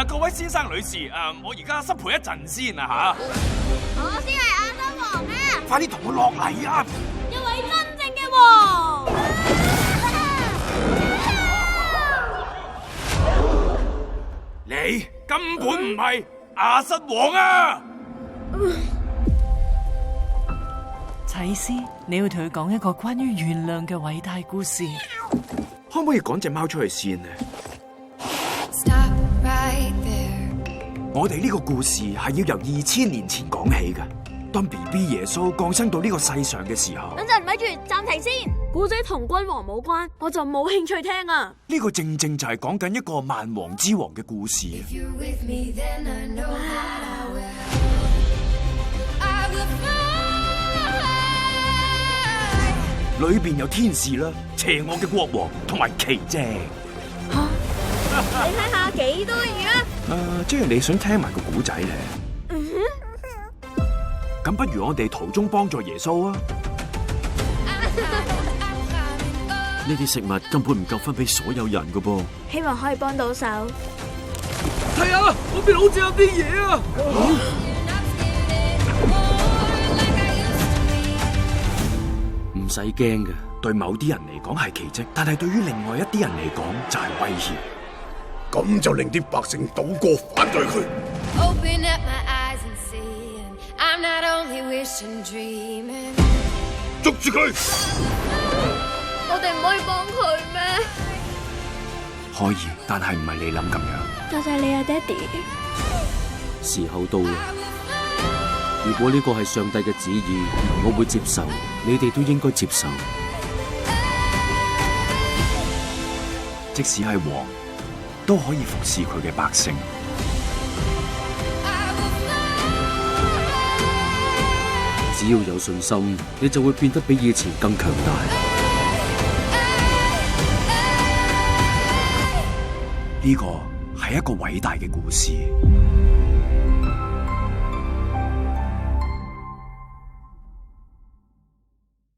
各位先生女士，我而家失陪一陣先啊我先係亞瑟王啊！快啲同我落嚟啊！一位真正嘅王。你根本唔係亞瑟王啊！祭司，你要同佢講一個關於原諒嘅偉大故事。可唔可以趕隻貓出去先啊？ Stop right there. 我哋呢個故事係要由2000年前講起嘅。當 BB 耶穌降生到呢個世上嘅時候，等陣，咪住，暫停先。故仔同君王冇關，我就冇興趣聽啊。呢個正正就係講緊一個萬王之王嘅故事。 If you're with me, then I know that I will. I will fly. 裏邊有天使啦、邪惡嘅國王同埋奇蹟。你睇下幾多魚啊！即係你想聽埋個古仔咧？咁不如我哋途中幫助耶穌啊！呢啲食物根本唔夠分俾所有人噶噃。希望可以幫到手。係啊，嗰邊好似有啲嘢啊！唔使驚嘅，對某啲人嚟講係奇蹟，但係對於另外一啲人嚟講就係威脅。咁就令啲百姓倒過反對佢。 Open up my eyes and see. And I'm not only wishing, dreaming. 捉住佢！我哋唔可以幫佢咩？可以，但係唔係你諗咁樣。多謝你啊，爹哋。時候到啦。如果呢個係上帝嘅旨意，我會接受，你哋都應該接受。即使係王，都可以服侍佢嘅百姓。只要有信心，你就會變得比以前更強大。呢個係一個偉大嘅故事。